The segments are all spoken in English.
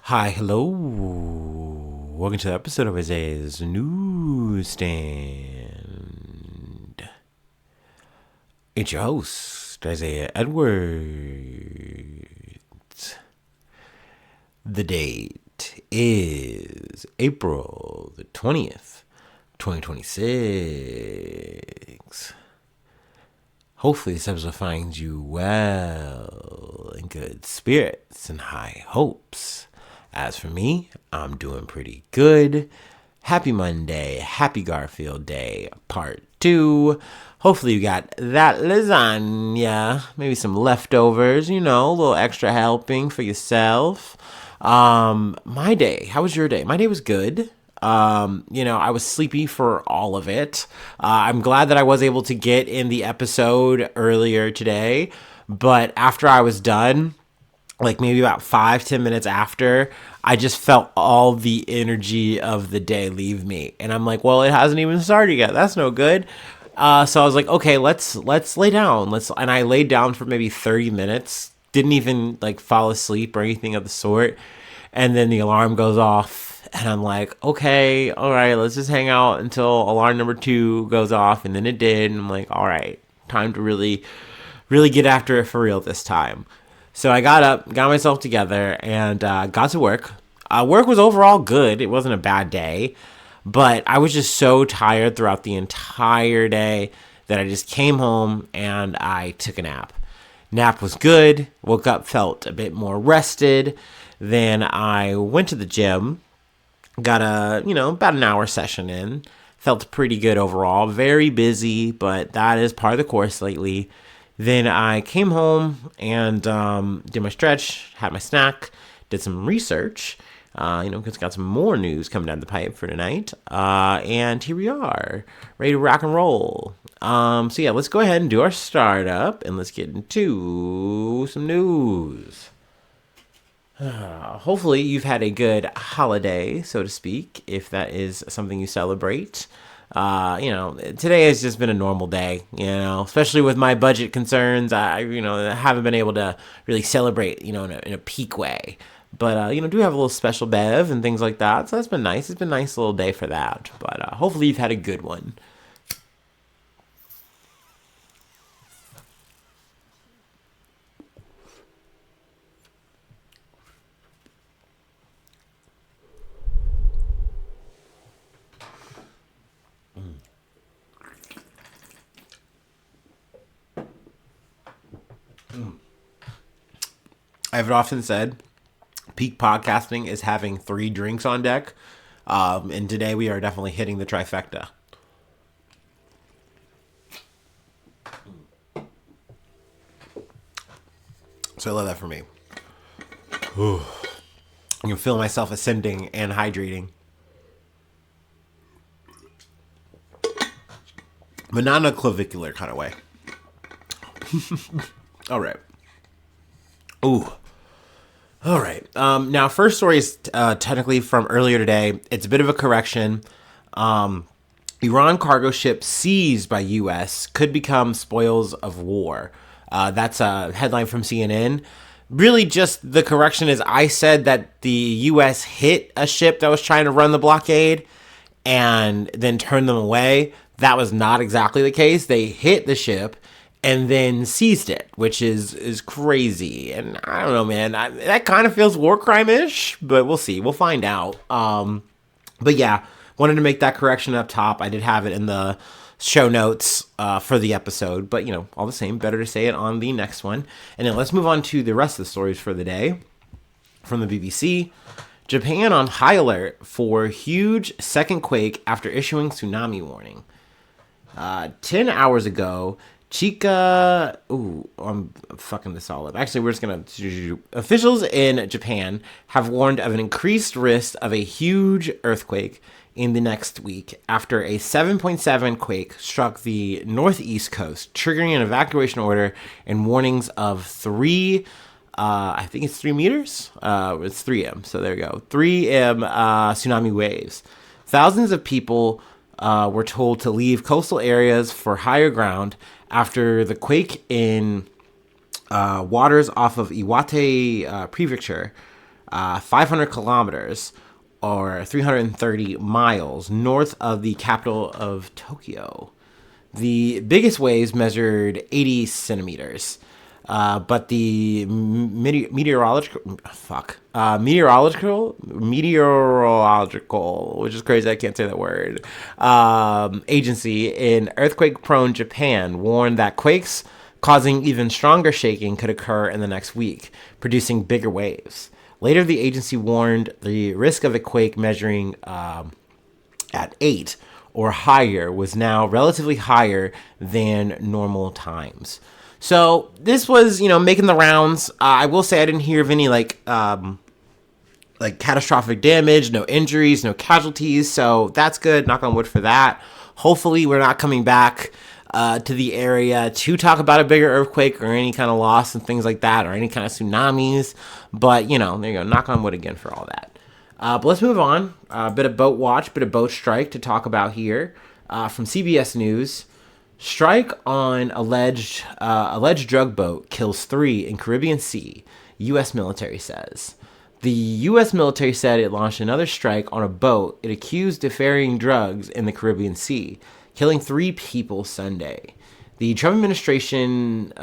Hi, hello. Welcome to the episode of Isaiah's Newsstand. It's your host, Isaiah Edwards. The date is April the 20th, 2026. Hopefully this episode finds you well, in good spirits and high hopes. As for me, I'm doing pretty good. Happy Monday, happy Garfield Day, part 2. Hopefully you got that lasagna, maybe some leftovers, a little extra helping for yourself. My day, how was your day? My day was good. I was sleepy for all of it. I'm glad that I was able to get in the episode earlier today, but after I was done, like maybe about 5-10 minutes after, I just felt all the energy of the day leave me. And I'm like, well, it hasn't even started yet. That's no good. So I was like, okay, let's lay down. And I laid down for maybe 30 minutes. Didn't even like fall asleep or anything of the sort. And then the alarm goes off. And I'm like, okay, all right, let's just hang out until alarm number 2 goes off. And then it did. And I'm like, all right, time to really get after it for real this time. So I got up, got myself together, and got to work. Work was overall good. It wasn't a bad day. But I was just so tired throughout the entire day that I just came home and I took a nap. Nap was good. Woke up, felt a bit more rested. Then I went to the gym. Got about an hour session in. Felt pretty good overall. Very busy, but that is part of the course lately. Then I came home and did my stretch, had my snack, did some research, because got some more news coming down the pipe for tonight. And here we are, ready to rock and roll. So yeah, let's go ahead and do our startup and let's get into some news. Hopefully you've had a good holiday, so to speak, if that is something you celebrate. Today has just been a normal day, especially with my budget concerns. I haven't been able to really celebrate, in a peak way. But, do have a little special bev and things like that. So that's been nice. It's been a nice little day for that. But hopefully you've had a good one. I've often said peak podcasting is having 3 drinks on deck. And today we are definitely hitting the trifecta. So I love that for me. Ooh. I can feel myself ascending and hydrating. But not in a clavicular kind of way. All right. Ooh. All right. Now, first story is technically from earlier today. It's a bit of a correction. Iran cargo ship seized by U.S. could become spoils of war. That's a headline from CNN. Really, just the correction is I said that the U.S. hit a ship that was trying to run the blockade and then turned them away. That was not exactly the case. They hit the ship and then seized it, which is crazy. And I don't know, man. That kind of feels war crime-ish, but we'll see. We'll find out. But yeah, wanted to make that correction up top. I did have it in the show notes for the episode, but all the same, better to say it on the next one. And then let's move on to the rest of the stories for the day. From the BBC, Japan on high alert for huge second quake after issuing tsunami warning. 10 hours ago, I'm fucking this all up. Actually, we're just going to... Officials in Japan have warned of an increased risk of a huge earthquake in the next week after a 7.7 quake struck the northeast coast, triggering an evacuation order and warnings of 3... I think it's 3 meters? It's 3M, so there you go. 3M tsunami waves. Thousands of people were told to leave coastal areas for higher ground after the quake in waters off of Iwate Prefecture 500 kilometers or 330 miles north of the capital of Tokyo. The biggest waves measured 80 centimeters. But the meteorological, which is crazy, I can't say that word, agency in earthquake-prone Japan warned that quakes causing even stronger shaking could occur in the next week, producing bigger waves. Later, the agency warned the risk of a quake measuring at 8 or higher was now relatively higher than normal times. So this was, making the rounds. I will say I didn't hear of any like catastrophic damage, no injuries, no casualties. So that's good. Knock on wood for that. Hopefully we're not coming back to the area to talk about a bigger earthquake or any kind of loss and things like that, or any kind of tsunamis. But, there you go. Knock on wood again for all that. But let's move on. A bit of boat watch, bit of boat strike to talk about here. From CBS News. Strike on alleged drug boat kills 3 in Caribbean Sea, U.S. military says. The U.S. military said it launched another strike on a boat it accused of ferrying drugs in the Caribbean Sea, killing 3 people Sunday. The Trump administration's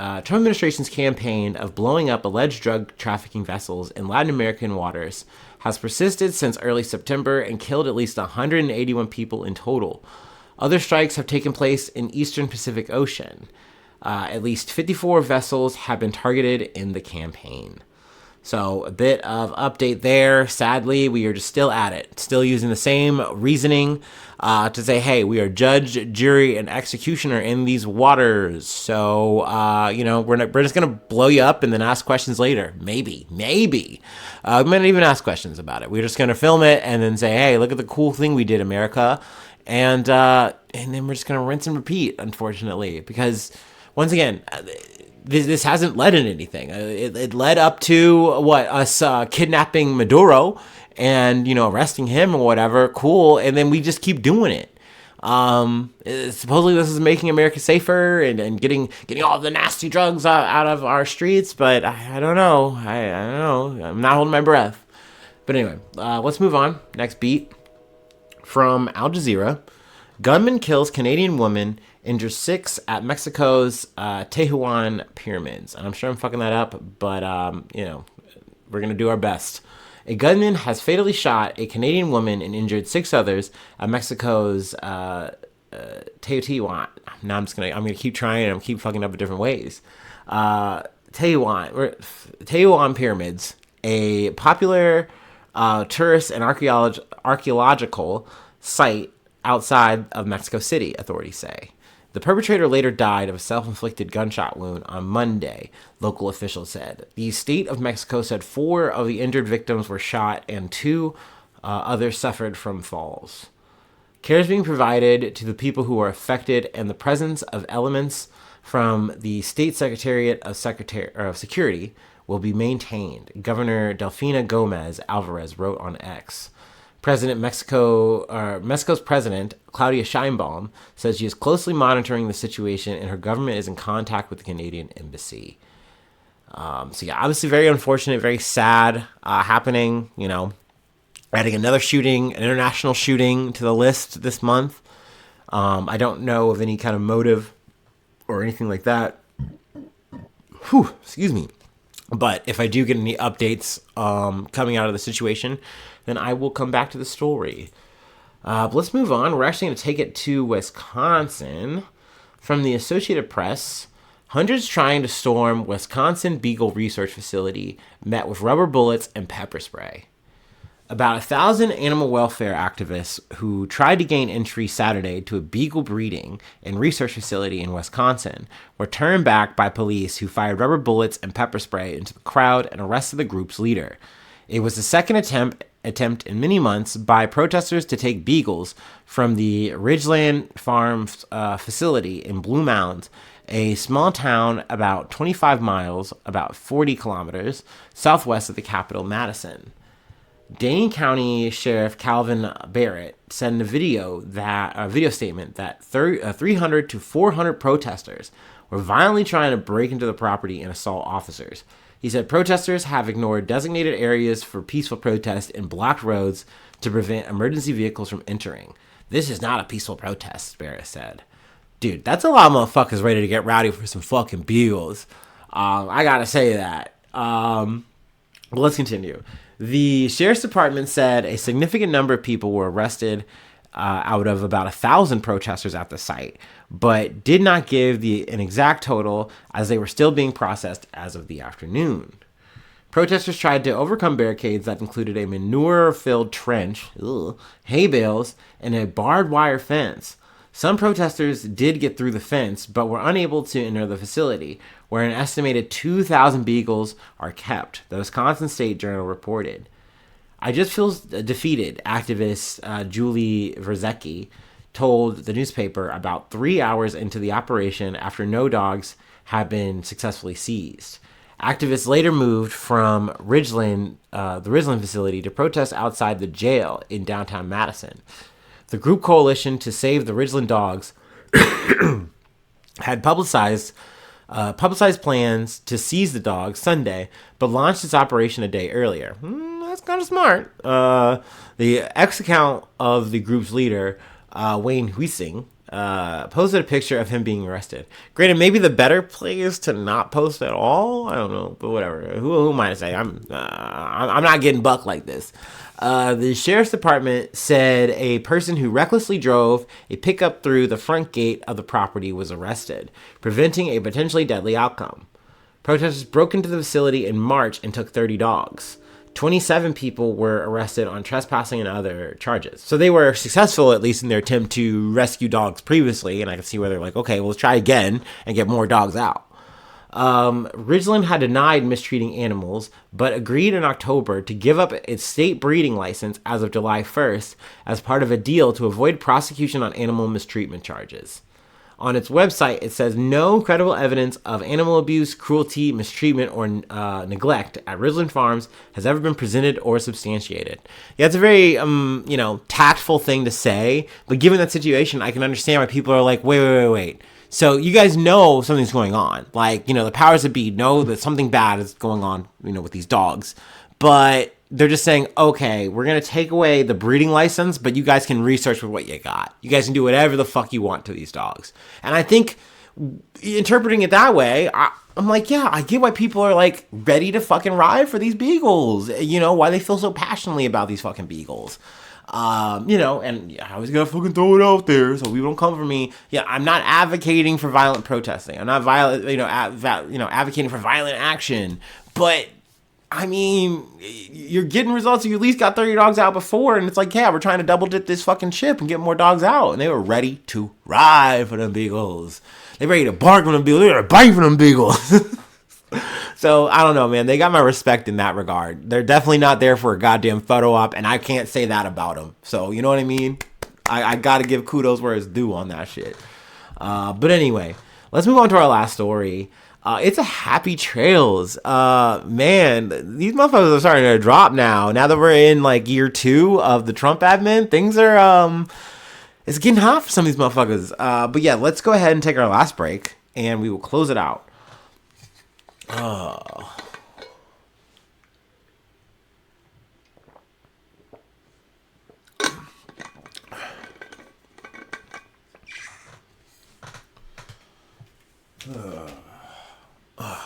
campaign of blowing up alleged drug trafficking vessels in Latin American waters has persisted since early September and killed at least 181 people in total. Other strikes have taken place in eastern Pacific Ocean. At least 54 vessels have been targeted in the campaign. So a bit of update there. Sadly, we are just still at it. Still using the same reasoning to say, hey, we are judge, jury, and executioner in these waters. So, we're just going to blow you up and then ask questions later. Maybe. We might not even ask questions about it. We're just going to film it and then say, hey, look at the cool thing we did, America. And then we're just going to rinse and repeat, unfortunately, because once again, this hasn't led in anything. It led up to us kidnapping Maduro and, arresting him or whatever. Cool. And then we just keep doing it. Supposedly this is making America safer and getting all the nasty drugs out of our streets. But I don't know. I don't know. I'm not holding my breath. But anyway, let's move on. Next beat. From Al Jazeera, gunman kills Canadian woman, injures 6 at Mexico's Tehuan pyramids. And I'm sure I'm fucking that up, but, we're going to do our best. A gunman has fatally shot a Canadian woman and injured 6 others at Mexico's Tehuan. Now I'm going to keep trying and I'm keep fucking up in different ways. Tehuan pyramids, a popular tourist and archaeological site outside of Mexico City, authorities say. The perpetrator later died of a self-inflicted gunshot wound on Monday, local officials said. The state of Mexico said 4 of the injured victims were shot and 2 others suffered from falls. Care is being provided to the people who are affected, and the presence of elements from the State Secretariat of Security will be maintained, Governor Delfina Gomez Alvarez wrote on X. Mexico's president, Claudia Sheinbaum, says she is closely monitoring the situation and her government is in contact with the Canadian embassy. Obviously very unfortunate, very sad happening, adding another shooting, an international shooting to the list this month. I don't know of any kind of motive or anything like that. Excuse me. But if I do get any updates coming out of the situation, then I will come back to the story. But let's move on. We're actually going to take it to Wisconsin. From the Associated Press, hundreds trying to storm Wisconsin Beagle Research Facility met with rubber bullets and pepper spray. About 1,000 animal welfare activists who tried to gain entry Saturday to a beagle breeding and research facility in Wisconsin were turned back by police who fired rubber bullets and pepper spray into the crowd and arrested the group's leader. It was the second attempt in many months by protesters to take beagles from the Ridgeland Farms facility in Blue Mound, a small town about 25 miles, about 40 kilometers, southwest of the capital, Madison. Dane County Sheriff Calvin Barrett said in a video statement that 300 to 400 protesters were violently trying to break into the property and assault officers. He said protesters have ignored designated areas for peaceful protest and blocked roads to prevent emergency vehicles from entering. This is not a peaceful protest, Barrett said. Dude, that's a lot of motherfuckers ready to get rowdy for some fucking bugles. I gotta say that. Let's continue. The sheriff's department said a significant number of people were arrested out of about 1,000 protesters at the site, but did not give an exact total as they were still being processed as of the afternoon. Protesters tried to overcome barricades that included a manure-filled trench, hay bales, and a barbed wire fence. Some protesters did get through the fence, but were unable to enter the facility, where an estimated 2,000 beagles are kept, the Wisconsin State Journal reported. I just feel defeated, activist Julie Verzecki told the newspaper about 3 hours into the operation after no dogs had been successfully seized. Activists later moved from Ridgeland, the Ridgeland facility, to protest outside the jail in downtown Madison. The group Coalition to Save the Ridgeland Dogs had publicized plans to seize the dogs Sunday, but launched its operation a day earlier. That's kind of smart. The ex-account of the group's leader, Wayne Huising, posted a picture of him being arrested. Granted, maybe the better play is to not post at all. I don't know, but whatever. Who am I to say? I'm not getting bucked like this. The sheriff's department said a person who recklessly drove a pickup through the front gate of the property was arrested, preventing a potentially deadly outcome. Protesters broke into the facility in March and took 30 dogs. 27 people were arrested on trespassing and other charges. So they were successful, at least in their attempt to rescue dogs previously, and I can see where they're like, okay, well, let's try again and get more dogs out. Ridgeland had denied mistreating animals, but agreed in October to give up its state breeding license as of July 1st as part of a deal to avoid prosecution on animal mistreatment charges. On its website, it says no credible evidence of animal abuse, cruelty, mistreatment, or neglect at Ridgeland Farms has ever been presented or substantiated. Yeah, it's a very, tactful thing to say, but given that situation, I can understand why people are like, wait. So you guys know something's going on. Like, the powers that be know that something bad is going on, with these dogs. But they're just saying, okay, we're going to take away the breeding license, but you guys can research with what you got. You guys can do whatever the fuck you want to these dogs. And I think interpreting it that way, I'm like, yeah, I get why people are like ready to fucking ride for these beagles. Why they feel so passionately about these fucking beagles. And I was gonna fucking throw it out there so people don't come for me. Yeah, I'm not advocating for violent protesting. I'm not advocating for violent action. But I mean, you're getting results. You at least got 30 dogs out before, and it's like, yeah, we're trying to double dip this fucking ship and get more dogs out. And they were ready to ride for them beagles. They ready to bark for them beagles. They ready to bite for them beagles. So, I don't know, man. They got my respect in that regard. They're definitely not there for a goddamn photo op, and I can't say that about them. So, you know what I mean? I gotta give kudos where it's due on that shit. But anyway, let's move on to our last story. It's a happy trails. Man, these motherfuckers are starting to drop now. Now that we're in, like, year 2 of the Trump admin, things are, it's getting hot for some of these motherfuckers. But yeah, let's go ahead and take our last break, and we will close it out.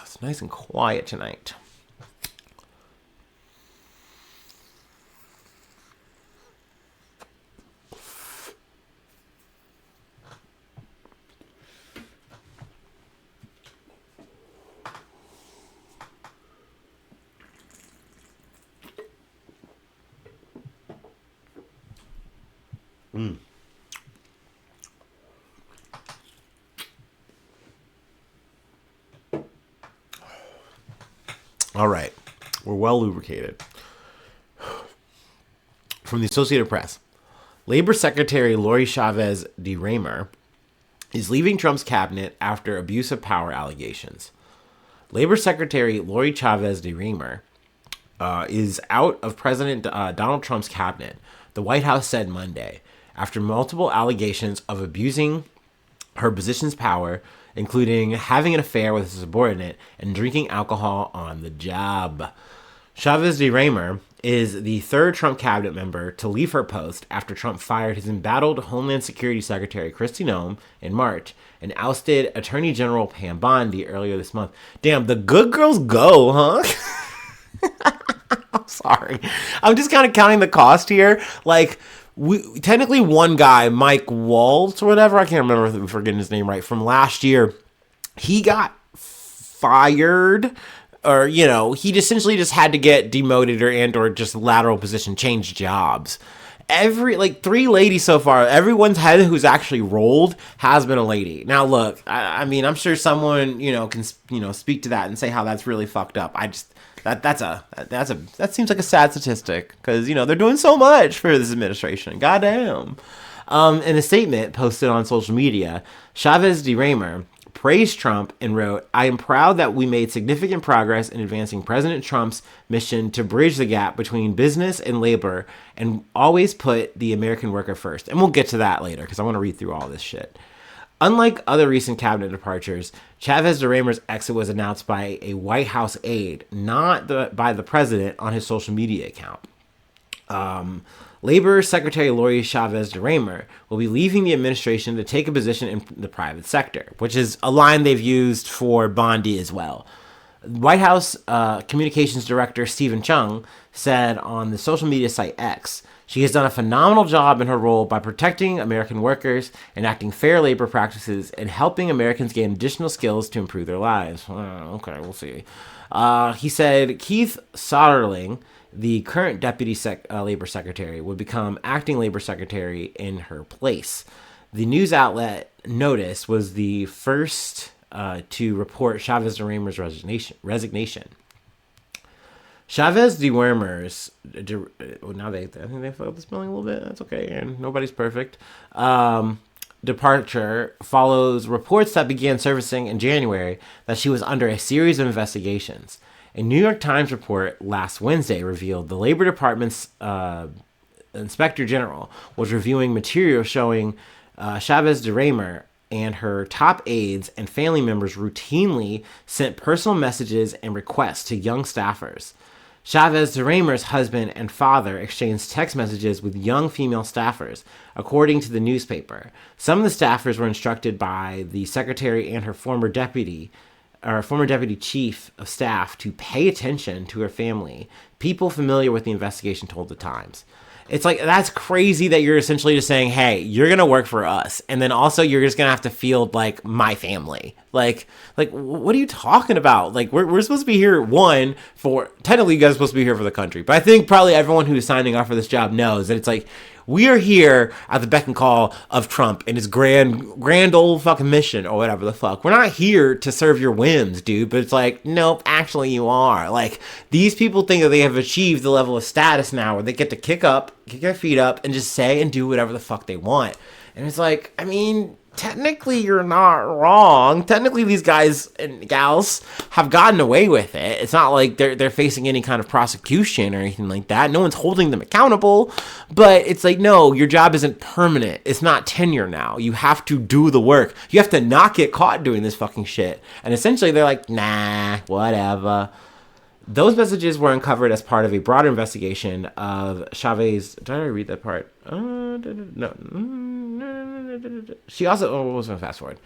It's nice and quiet tonight. All right. We're well lubricated. From the Associated Press. Labor Secretary Lori Chavez-DeRemer is leaving Trump's cabinet after abuse of power allegations. Labor Secretary Lori Chavez-DeRemer is out of President Donald Trump's cabinet, the White House said Monday, after multiple allegations of abusing her position's power including having an affair with a subordinate and drinking alcohol on the job. Chavez-DeRemer is the third Trump cabinet member to leave her post after Trump fired his embattled Homeland Security Secretary Kristi Noem in March and ousted Attorney General Pam Bondi earlier this month. Damn, the good girls go, huh? I'm sorry. I'm just kind of counting the cost here. Like, technically one guy, Mike Waltz or whatever, I can't remember if I'm forgetting his name right, from last year, he got fired, or, you know, he essentially just had to get demoted or just lateral position, change jobs. Three ladies so far, everyone's head who's actually rolled has been a lady. Now, look, I mean, I'm sure someone, can, speak to that and say how that's really fucked up. That seems like a sad statistic because, they're doing so much for this administration. Goddamn. In a statement posted on social media, Chavez-DeRemer praised Trump and wrote, "I am proud that we made significant progress in advancing President Trump's mission to bridge the gap between business and labor and always put the American worker first." And we'll get to that later because I want to read through all this shit. Unlike other recent cabinet departures, Chavez-DeRemer's exit was announced by a White House aide, not by the president on his social media account. Labor Secretary Lori Chavez-DeRemer will be leaving the administration to take a position in the private sector, which is a line they've used for Bondi as well. White House Communications Director Stephen Chung said on the social media site X, "She has done a phenomenal job in her role by protecting American workers, enacting fair labor practices, and helping Americans gain additional skills to improve their lives." Okay, we'll see. He said Keith Soderling, the current Deputy Labor Secretary, would become acting Labor Secretary in her place. The news outlet Notice was the first to report Chavez-DeRemer's resignation. Chavez-DeRemer's, now I think they fucked the spelling a little bit. That's okay, and nobody's perfect. Departure follows reports that began surfacing in January that she was under a series of investigations. A New York Times report last Wednesday revealed the Labor Department's Inspector General was reviewing material showing Chavez-DeRemer and her top aides and family members routinely sent personal messages and requests to young staffers. Chavez-DeRemer's husband and father exchanged text messages with young female staffers, according to the newspaper. Some of the staffers were instructed by the secretary and her former deputy chief of staff to pay attention to her family. People familiar with the investigation told the Times. It's like, that's crazy that you're essentially just saying, hey, you're going to work for us. And then also you're just going to have to field like my family. Like, what are you talking about? Like, we're supposed to be here, technically you guys are supposed to be here for the country. But I think probably everyone who's signing up for this job knows that it's like, we are here at the beck and call of Trump and his grand old fucking mission or whatever the fuck. We're not here to serve your whims, dude. But it's like, nope, actually you are. Like, these people think that they have achieved the level of status now where they get to kick their feet up and just say and do whatever the fuck they want. And it's like, I mean, technically you're not wrong. Technically these guys and gals have gotten away with it. It's not like they're facing any kind of prosecution or anything like that. No one's holding them accountable. But it's like, no, your job isn't permanent. It's not tenure now. You have to do the work. You have to not get caught doing this fucking shit. And essentially they're like, nah, whatever. Those messages were uncovered as part of a broader investigation of Chavez. Did I read that part? No. She also... we'll fast forward.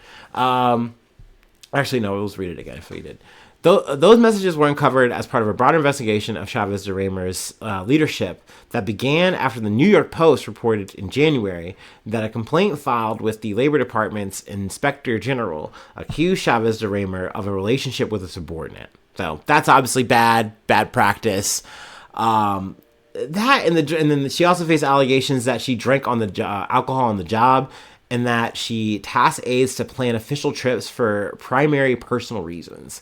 Actually, no, let's read it again if we did. Those messages were uncovered as part of a broader investigation of Chavez-DeRemer's leadership that began after the New York Post reported in January that a complaint filed with the Labor Department's Inspector General accused Chavez-DeRemer of a relationship with a subordinate. So that's obviously bad practice. And then she also faced allegations that she drank on the alcohol on the job, and that she tasked aides to plan official trips for primary personal reasons.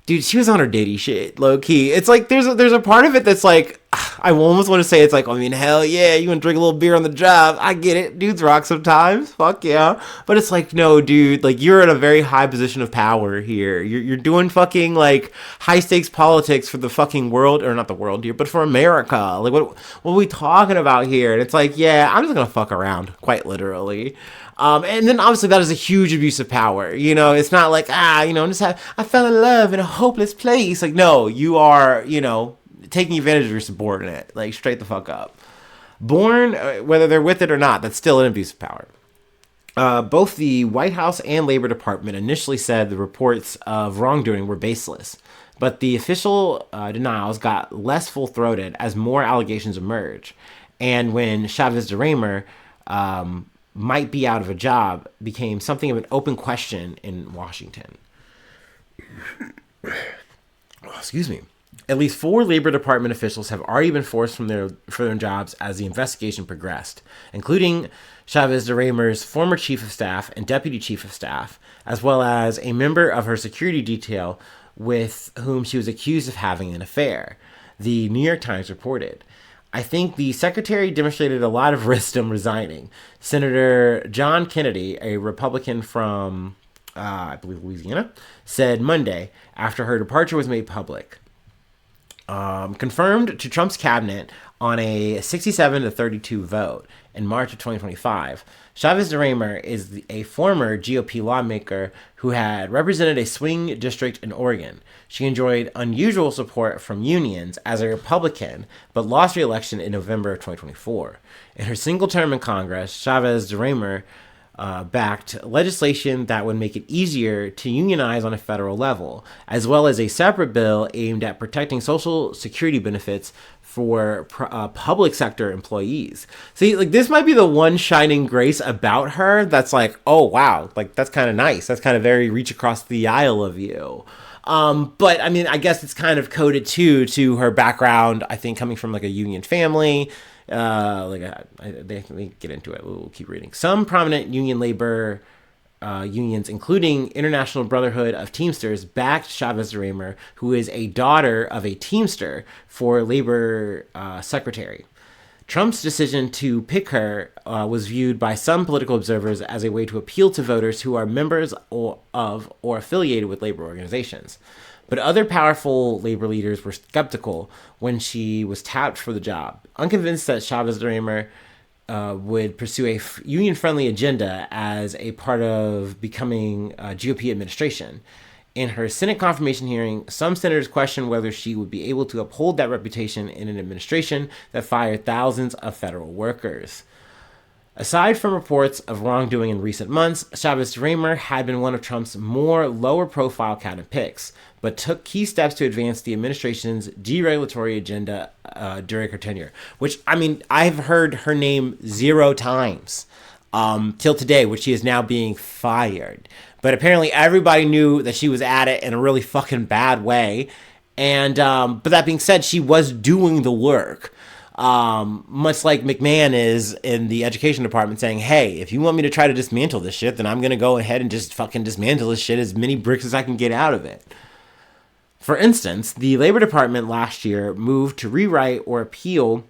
Dude, she was on her ditty shit, low key. It's like there's a part of it that's like, I almost want to say it's like, I mean, hell yeah, you want to drink a little beer on the job. I get it. Dudes rock sometimes. Fuck yeah. But it's like, no, dude, like you're in a very high position of power here. You're doing fucking like high stakes politics for the fucking world, or not the world here, but for America. Like what are we talking about here? And it's like, yeah, I'm just going to fuck around, quite literally. And then obviously that is a huge abuse of power. You know, it's not like, I fell in love in a hopeless place. Like, no, you are, taking advantage of your subordinate, like straight the fuck up. Born, whether they're with it or not, that's still an abuse of power. Both the White House and Labor Department initially said the reports of wrongdoing were baseless, but the official denials got less full-throated as more allegations emerged. And when Chavez-DeRemer might be out of a job became something of an open question in Washington. Excuse me. At least 4 Labor Department officials have already been forced from their jobs as the investigation progressed, including Chavez-DeRemer's former chief of staff and deputy chief of staff, as well as a member of her security detail with whom she was accused of having an affair, the New York Times reported. I think the secretary demonstrated a lot of wisdom resigning. Senator John Kennedy, a Republican from, I believe, Louisiana, said Monday after her departure was made public. Confirmed to Trump's cabinet on a 67-32 vote in March of 2025. Chavez-DeRemer is a former GOP lawmaker who had represented a swing district in Oregon. She enjoyed unusual support from unions as a Republican, but lost re-election in November of 2024. In her single term in Congress, Chavez-DeRemer backed legislation that would make it easier to unionize on a federal level, as well as a separate bill aimed at protecting Social Security benefits for public sector employees. See, like this might be the one shining grace about her that's like, oh wow, like that's kind of nice. That's kind of very reach across the aisle of you. But I mean, I guess it's kind of coded too to her background. I think coming from like a union family. They get into it. We'll keep reading. Some prominent union labor unions, including International Brotherhood of Teamsters, backed Chavez-DeRemer, who is a daughter of a Teamster, for labor secretary. Trump's decision to pick her was viewed by some political observers as a way to appeal to voters who are members of or affiliated with labor organizations. But other powerful labor leaders were skeptical when she was tapped for the job, unconvinced that Chavez-DeRemer would pursue a union-friendly agenda as a part of becoming GOP administration. In her Senate confirmation hearing, some senators questioned whether she would be able to uphold that reputation in an administration that fired thousands of federal workers. Aside from reports of wrongdoing in recent months, Chavez-DeRemer had been one of Trump's more lower-profile cabinet picks, but took key steps to advance the administration's deregulatory agenda during her tenure. Which, I mean, I've heard her name 0 times till today, which she is now being fired. But apparently everybody knew that she was at it in a really fucking bad way. And but that being said, she was doing the work. Much like McMahon is in the education department saying, hey, if you want me to try to dismantle this shit, then I'm going to go ahead and just fucking dismantle this shit as many bricks as I can get out of it. For instance, the Labor Department last year moved to rewrite or appeal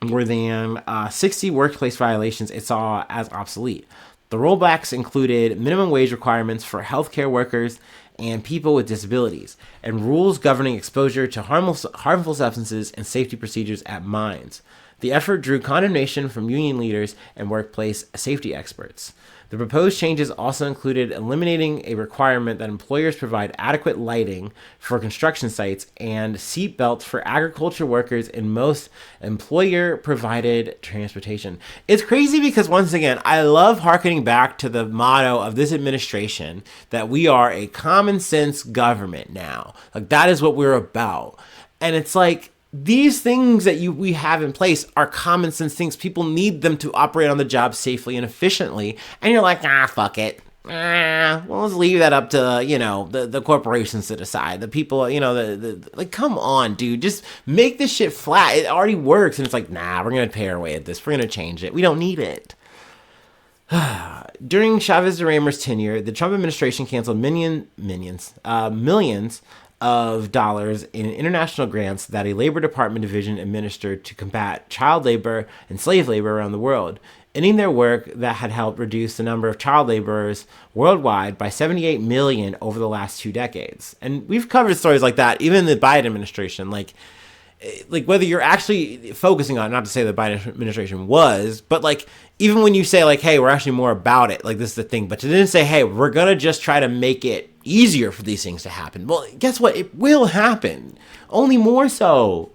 more than 60 workplace violations it saw as obsolete. The rollbacks included minimum wage requirements for healthcare workers and people with disabilities, and rules governing exposure to harmful substances and safety procedures at mines. The effort drew condemnation from union leaders and workplace safety experts. The proposed changes also included eliminating a requirement that employers provide adequate lighting for construction sites and seat belts for agriculture workers in most employer-provided transportation. It's crazy because, once again, I love hearkening back to the motto of this administration that we are a common sense government now. Like, that is what we're about. And it's like, these things that we have in place are common sense things. People need them to operate on the job safely and efficiently. And you're like, fuck it. Well, let's leave that up to, the corporations to decide. The people, like, come on, dude. Just make this shit flat. It already works. And it's like, we're going to pay our way at this. We're going to change it. We don't need it. During Chavez-DeRemer's tenure, the Trump administration canceled millions of dollars in international grants that a Labor Department division administered to combat child labor and slave labor around the world, ending their work that had helped reduce the number of child laborers worldwide by 78 million over the last 2 decades. And we've covered stories like that, even in the Biden administration, like whether you're actually focusing on, not to say the Biden administration was, but like, even when you say like, hey, we're actually more about it, like this is the thing, but to then say, hey, we're going to just try to make it easier for these things to happen. Well, guess what? It will happen. Only more so.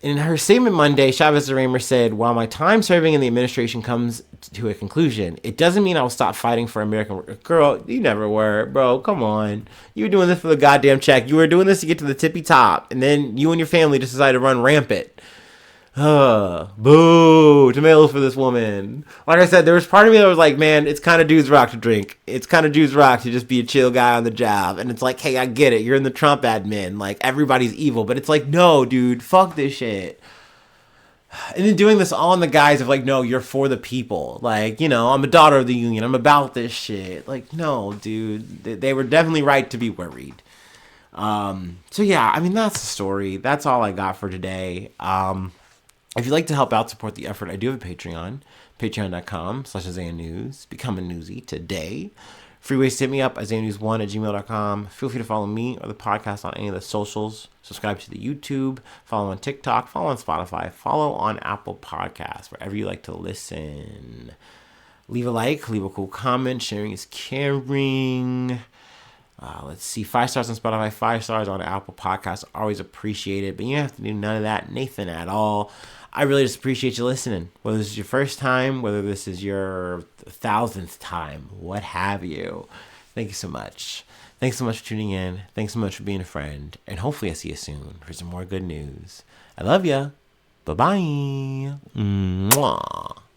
In her statement Monday, Chavez-DeRemer said, while my time serving in the administration comes to a conclusion, it doesn't mean I will stop fighting for American. Girl, you never were, bro. Come on. You were doing this for the goddamn check. You were doing this to get to the tippy top. And then you and your family just decided to run rampant. Boo. Tomatoes for this woman. Like I said, there was part of me that was like, man, it's kind of dude's rock to drink. It's kind of dude's rock to just be a chill guy on the job. And it's like, hey, I get it. You're in the Trump admin. Like, everybody's evil. But it's like, no, dude, fuck this shit. And then doing this all in the guise of like, no, you're for the people. Like, you know, I'm a daughter of the union. I'm about this shit. Like, no, dude. They were definitely right to be worried. So yeah, I mean, that's the story. That's all I got for today. If you'd like to help out, support the effort, I do have a Patreon, patreon.com/IsaiahNews. Become a newsie today. Free ways to hit me up, IsaiahNews1@gmail.com. Feel free to follow me or the podcast on any of the socials. Subscribe to the YouTube. Follow on TikTok. Follow on Spotify. Follow on Apple Podcasts, wherever you like to listen. Leave a like. Leave a cool comment. Sharing is caring. Let's see, 5 stars on Spotify, 5 stars on Apple Podcasts. Always appreciate it, but you don't have to do none of that, Nathan, at all. I really just appreciate you listening. Whether this is your first time, whether this is your 1,000th time, what have you. Thank you so much. Thanks so much for tuning in. Thanks so much for being a friend. And hopefully I see you soon for some more good news. I love ya. Bye-bye. Mwah.